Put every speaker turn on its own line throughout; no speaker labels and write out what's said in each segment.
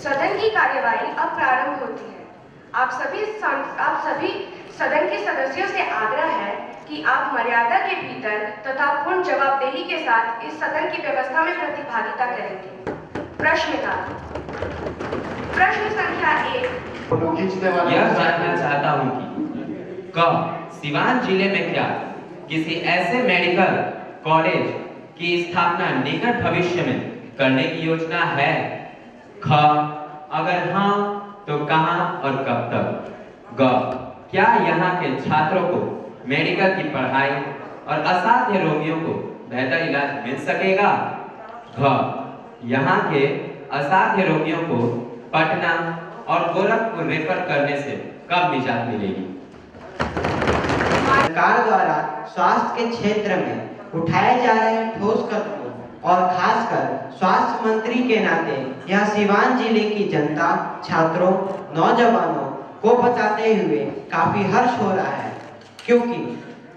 सदन की कार्यवाही अब प्रारंभ होती है। आप सभी सदन के सदस्यों से आग्रह है कि आप मर्यादा के भीतर तथा पूर्ण जवाबदेही के साथ इस सदन की व्यवस्था में प्रतिभागिता करेंगे। प्रश्नकाल। प्रश्न संख्या 1।
यह जानना चाहता हूं कि क सिवान जिले में क्या किसी ऐसे मेडिकल कॉलेज की स्थापना निकट भविष्य में करने की योजना है? ख अगर हाँ तो कहां और कब तक? ग क्या यहाँ के छात्रों को मेडिकल की पढ़ाई और असाध्य रोगियों को बेहतर इलाज मिल सकेगा? घ यहाँ के असाध्य रोगियों को पटना और गोरखपुर रेफर करने से कब निजात मिलेगी?
सरकार द्वारा स्वास्थ्य के क्षेत्र में उठाए जा रहे ठोस कदमों और खासकर स्वास्थ्य मंत्री के नाते यह सिवान जिले की जनता, छात्रों, नौजवानों को बताते हुए काफी हर्ष हो रहा है, क्योंकि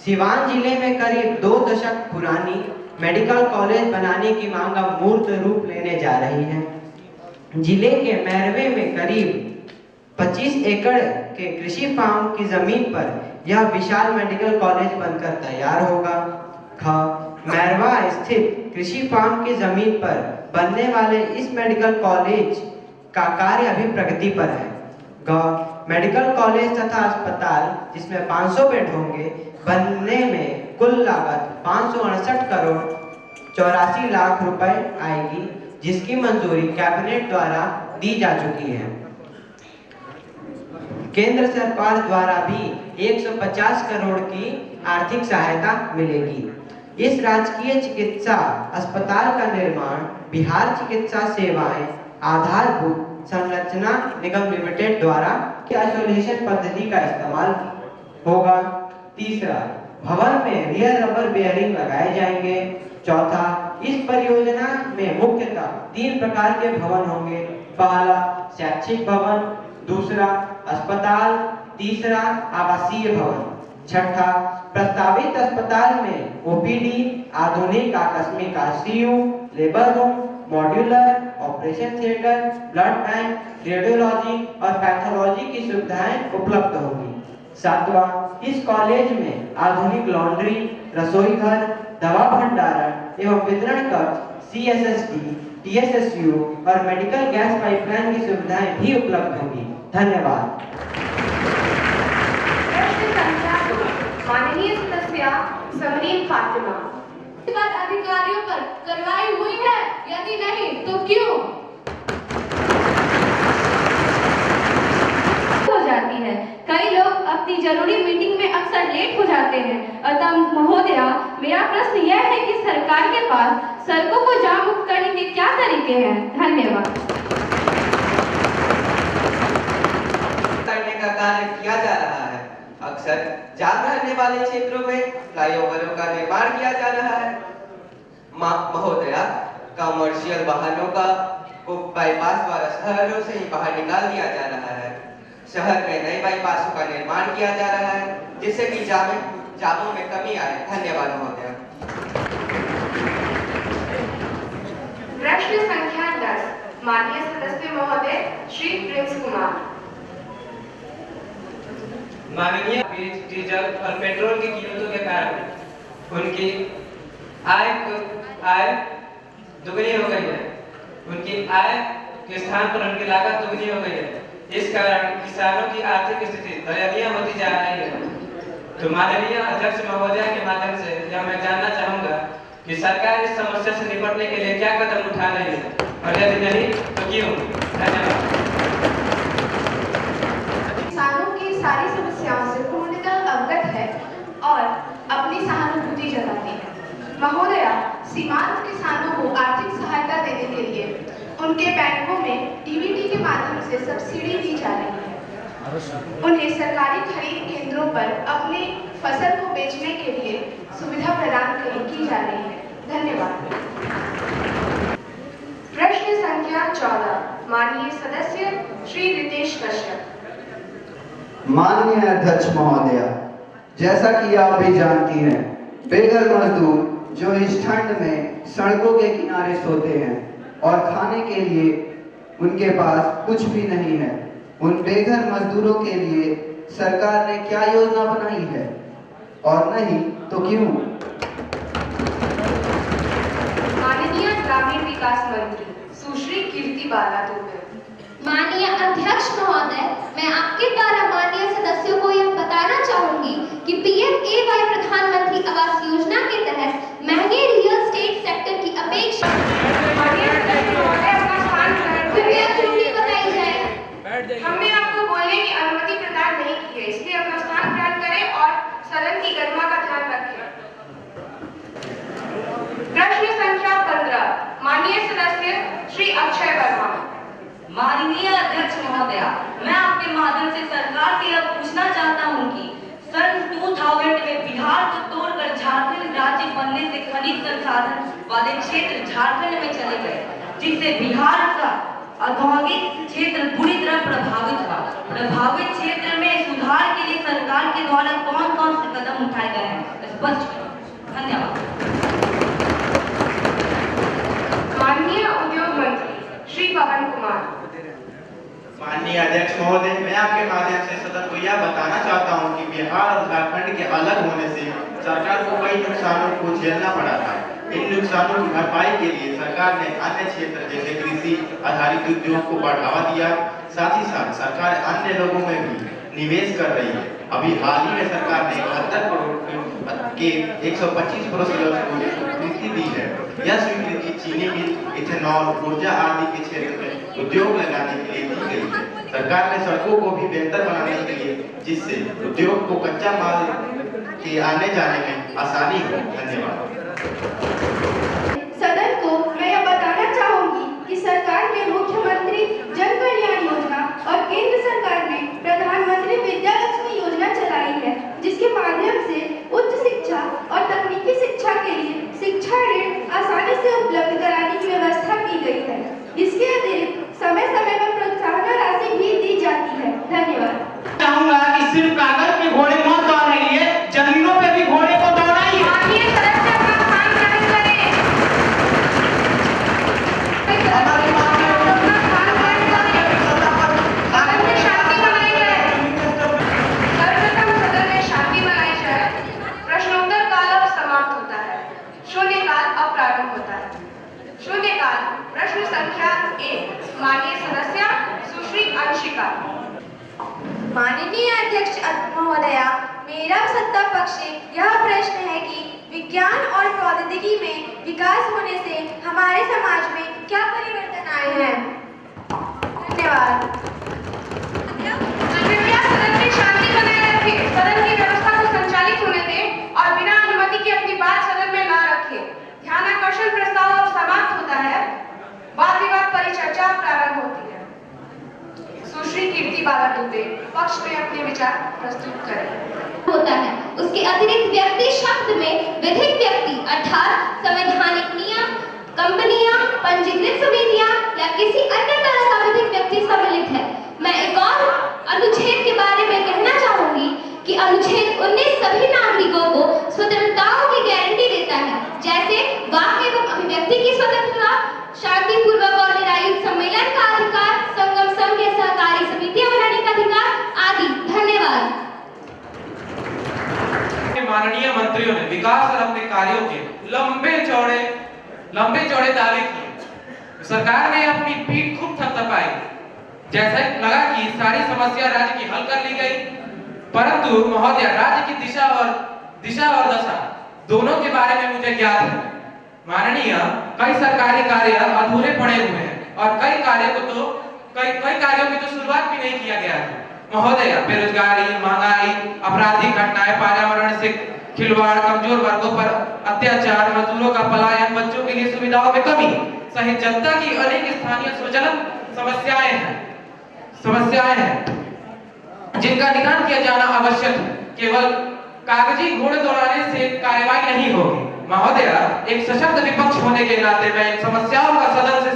सिवान जिले में करीब 2 दशक पुरानी मेडिकल कॉलेज बनाने की मांग अब मूर्त रूप लेने जा रही है। जिले के मैरवे में करीब 25 एकड़ के कृषि फार्म की जमीन पर यह विशाल मेडिकल कॉलेज बनकर तैयार होगा। ख मैरवा स्थित कृषि फार्म की जमीन पर बनने वाले इस मेडिकल कॉलेज का कार्य अभी प्रगति पर है। ग मेडिकल कॉलेज तथा अस्पताल जिसमें 500 बेड होंगे, बनने में कुल लागत 568 करोड़ 84 लाख रुपए आएगी, जिसकी मंजूरी कैबिनेट द्वारा दी जा चुकी है। केंद्र सरकार द्वारा भी 150 करोड़ की आर्थिक सहायता मिलेगी। इस राजकीय चिकित्सा अस्पताल का निर्माण बिहार चिकित्सा सेवाएं आधारभूत संरचना निगम लिमिटेड द्वारा आइसोलेशन पद्धति का इस्तेमाल होगा। तीसरा, भवन में रियर रबर बेयरिंग लगाए जाएंगे। चौथा, इस परियोजना में मुख्यतः 3 प्रकार के भवन होंगे। पहला शैक्षिक भवन, दूसरा अस्पताल, तीसरा आवासीय भवन। छठा, प्रस्तावित अस्पताल में ओपीडी, आधुनिक आकस्मिक ICU, labour room, modular operation theatre, blood bank, radiology और पैथोलॉजी की सुविधाएं उपलब्ध होंगी। सातवां, इस कॉलेज में आधुनिक लॉन्ड्री, रसोई घर, दवा भंडारण एवं वितरण कक्ष, सीएसएसडी, टीएसएसयू और मेडिकल गैस पाइपलाइन की सुविधाएं भी उपलब्ध होंगी। धन्यवाद।
प्रश्न संख्या 2। माननीय सदस्य समरीन फातिमा।
अधिकारियों पर कार्रवाई हुई है? यदि नहीं तो क्यों?
हो जाती है। कई लोग अपनी जरूरी मीटिंग में अक्सर लेट हो जाते हैं। अतः महोदया, मेरा प्रश्न यह है कि सरकार के पास सड़कों को जाम मुक्त करने के क्या तरीके हैं? धन्यवाद।
करने का कार्य किया जा रहा है। अक्सर जाम रहने वाले क्षेत्रों में फ्लाईओवरों का निर्माण किया जा रहा है। महोदया, कमर्शियल वाहनों को बाईपास द्वारा शहरों से ही बाहर निकाल दिया जा रहा है। शहर में नए बाईपासों का निर्माण किया जा रहा है, जिससे कि जामों में कमी आए। धन्यवाद महोदया।
प्रश्न संख्या 10। माननीय सदस्य महोदय श्री प्रिंस कुमार।
माननीय, डीजल और पेट्रोल की कीमतों के कारण उनकी आय दुगनी हो गई है। उनकी आय के स्थान पर उनकी लागत दुगनी हो गई है। इस कारण किसानों की आर्थिक स्थिति दयनीय होती जा रही है। तो माननीय अध्यक्ष महोदय के माध्यम से यह मैं जानना चाहूंगा कि सरकार इस समस्या से निपटने के लिए क्या कदम उठा रही है, और यदि नहीं तो क्यों? धन्यवाद।
किसानों की सारी समस्याओं से पूर्णतः अवगत है और अपनी सहानुभूति जताती है। महोदया, सीमांत किसानों को आर्थिक सहायता देने के लिए उनके बैंकों में डीबीटी के माध्यम से सब्सिडी दी जा रही है। उन्हें सरकारी खरीद केंद्रों पर अपनी फसल को बेचने के लिए सुविधा प्रदान की जा रही है। धन्यवाद। प्रश्न माननीय सदस्य श्री रितेश कश्यप।
माननीय अध्यक्ष महोदय, जैसा कि आप भी जानती हैं, बेघर मजदूर जो इस ठंड में सड़कों के किनारे सोते हैं और खाने के लिए उनके पास कुछ भी नहीं है, उन बेघर मजदूरों के लिए सरकार ने क्या योजना बनाई है? और नहीं तो क्यों?
माननीय ग्रामीण विकास मंत्री सुश्री कीर्ति बाला दुबे।
माननीय अध्यक्ष महोदय, मैं आपके द्वारा माननीय सदस्यों को यह बताना चाहूंगी कि PMAY प्रधानमंत्री आवास योजना के तहत महंगे रियल एस्टेट सेक्टर की अपेक्षा कृपया चुनौती बताई जाए।
हमने आपको बोलने की अनुमति प्रदान नहीं की है, इसलिए अपना स्थान ग्रहण करें और सदन की गरिमा का ध्यान रखें। प्रश्न संख्या 15 माननीय सदस्य श्री अक्षय वर्मा।
माननीय अध्यक्ष महोदय, मैं आपके माध्यम से सरकार से यह पूछना चाहता हूं कि सन 2000 में बिहार को तोड़कर झारखंड राज्य बनने से खनिज संसाधन वाले क्षेत्र झारखंड में चले गए, जिससे बिहार का औद्योगिक क्षेत्र बुरी तरह प्रभावित हुआ। प्रभावित क्षेत्र में सुधार के लिए सरकार के द्वारा कौन-कौन से कदम उठाए गए हैं, स्पष्ट करें। धन्यवाद।
माननीय उद्योग मंत्री श्री पवन कुमार।
माननीय अध्यक्ष महोदय, मैं आपके माध्यम से सदन को यह बताना चाहता हूं कि बिहार और झारखंड के अलग होने से सरकार को कई नुकसानों को झेलना पड़ा था। इन नुकसानों की भरपाई के लिए सरकार ने अन्य क्षेत्र जैसे कृषि आधारित उद्योग को बढ़ावा दिया। साथ ही साथ सरकार अन्य लोगों में भी निवेश कर रही है। अभी हाल ही में सरकार ने 71 करोड़ के 125 प्रोजेक्ट्स को स्वीकृति दी है। यह स्वीकृति चीनी मिल, इथेनॉल, ऊर्जा आदि के क्षेत्र में उद्योग लगाने के लिए दी गई है। सरकार ने सड़कों को भी बेहतर बनाने के लिए, जिससे उद्योग को कच्चा माल के आने जाने में आसानी हो। धन्यवाद।
सदन को मैं यह बताना चाहूंगी कि सरकार ने मुख्यमंत्री जन कल्याण योजना और केंद्र सरकार ने प्रधानमंत्री विद्या लक्ष्मी योजना चलाई है, जिसके माध्यम से उच्च शिक्षा और तकनीकी शिक्षा के लिए शिक्षा ऋण आसानी से उपलब्ध कराने की व्यवस्था की गई है। इसके अतिरिक्त समय समय पर प्रोत्साहन राशि भी दी जाती है। धन्यवाद।
चाहूंगा कि सिर्फ कागज पे घोड़े मत दौड़ाइए, जमीनों पे भी घोड़े को दौड़ाइए।
माननीय सदस्य अपना स्थान ग्रहण करें। अपना स्थान ग्रहण करें। सदन में शांति बनाई जाए। सर्वप्रथम सदन में शांति बनाई जाए। प्रश्नोत्तर काल अब समाप्त होता है। शून्यकाल अब प्रारंभ होता है। शून्यकाल प्रश्न संख्या 1 माननीय सदस्य सुश्री अंशिका।
माननीय अध्यक्ष महोदया, मेरा सत्ता पक्ष से यह प्रश्न है कि विज्ञान और प्रौद्योगिकी में विकास होने से हमारे समाज में क्या परिवर्तन आए हैं? धन्यवाद।
कृपया सदन में शांति बनाए रखें। सदन की व्यवस्था को संचालित होने दें और बिना अनुमति के अपनी बात सदन में न रखें। ध्यान आकर्षण प्रस्ताव अब समाप्त होता है। वाद विवाद परिचर्चा प्रारंभ होती है। सुश्री कीर्ति बाला दुबे पक्ष में अपने विचार प्रस्तुत करें।
होता है, उसके अतिरिक्त व्यक्ति शब्द में विधिक व्यक्ति अर्थात संवैधानिक नियम, कंपनियां, पंजीकृत समितियां या किसी अन्य तरह का विधिक व्यक्ति सम्मिलित है। मैं एक और अनुच्छेद के बारे में कहना चाहूंगी कि अनुच्छेद 19 सभी नागरिकों को स्वतंत्रताओं की गारंटी देता है, जैसे वाक एवं अभिव्यक्ति की स्वतंत्रता, शांतिपूर्वक और निरायुक्त सम्मेलन का अधिकार, संगम संघ या सहकारी समितियां बनाने का अधिकार आदि। धन्यवाद।
माननीय मंत्रियों ने विकास और अपने कार्यों के लंबे चौड़े दावे किए। सरकार ने अपनी पीठ खूब थपथपाई, जैसा लगा कि सारी समस्या राज्य की हल कर ली गई। परंतु महोदय, राज्य की दिशा और दशा दोनों के बारे में मुझे ज्ञात है। माननीय, कई सरकारी कार्य अधूरे पड़े हुए हैं और कई कार्यों की तो शुरुआत भी नहीं किया गया है। महोदय, बेरोजगारी, महंगाई, आपराधिक घटनाएं, पर्यावरण से खिलवाड़, कमजोर वर्गों पर अत्याचार, मजदूरों का पलायन, बच्चों के लिए सुविधाओं में कमी सहित जनता की अनेक स्थानीय स्वजनन समस्याएं हैं जिनका निदान किया जाना आवश्यक है। केवल कागजी घोड़े दौड़ाने से कार्यवाही नहीं होगी। महोदय, एक सशक्त विपक्ष होने के नाते मैं इन समस्याओं का सदन से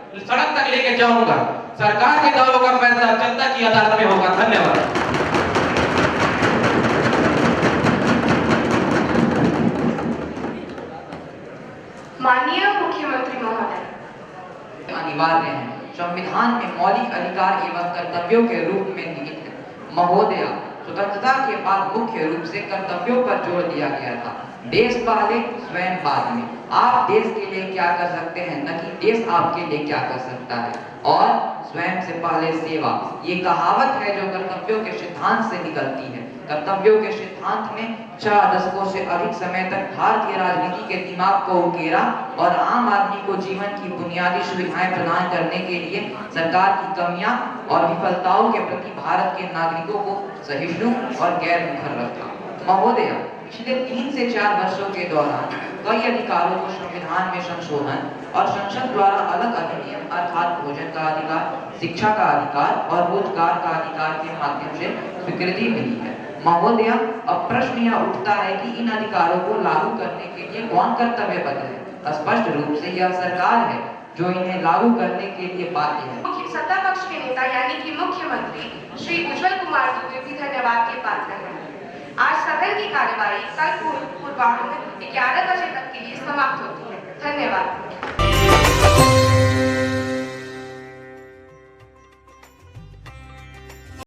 सड़क तक लेके जाऊंगा। सरकार के दावों का फैसला जनता की अदालत में होगा। धन्यवाद।
माननीय मुख्यमंत्री महोदय,
अनिवार्य है, संविधान में मौलिक अधिकार एवं कर्तव्यों के रूप में निहित है। महोदय, स्वतंत्रता के बाद मुख्य रूप से कर्तव्यों पर जोर दिया गया था। देश पहले, स्वयं बाद में। आप देश के लिए क्या कर सकते हैं, न कि देश आपके लिए क्या कर सकता है। और स्वयं से पहले सेवा, ये कहावत है जो कर्तव्यों के सिद्धांत से निकलती है। कर्तव्यों के सिद्धांत में 4 दशकों से अधिक समय तक भारतीय राजनीति के दिमाग को उकेरा और आम आदमी को जीवन की बुनियादी सुविधाएं प्रदान करने के लिए सरकार की कमियां और विफलताओं के प्रति भारत के नागरिकों को सहिष्णु और गैर मुखर रखा। महोदय, पिछले 3 से 4 वर्षों के दौरान कई अधिकारों को संविधान में संशोधन और संसद द्वारा अलग अधिनियम अर्थात भोजन का अधिकार, शिक्षा का अधिकार और रोजगार का अधिकार के माध्यम से स्वीकृति मिली है। महोदय, अब प्रश्न यह उठता है कि इन अधिकारों को लागू करने के लिए कौन कर्तव्यबद्ध है। स्पष्ट रूप से यह सरकार है जो इन्हें लागू करने के लिए बाध्य है।
सत्ता पक्ष के नेता यानी कि मुख्यमंत्री श्री उज्जवल कुमार दुबे भी धन्यवाद के पात्र हैं। आज सदन की कार्यवाही कल पूर्वाह्न 11 बजे तक के लिए समाप्त होती है। धन्यवाद।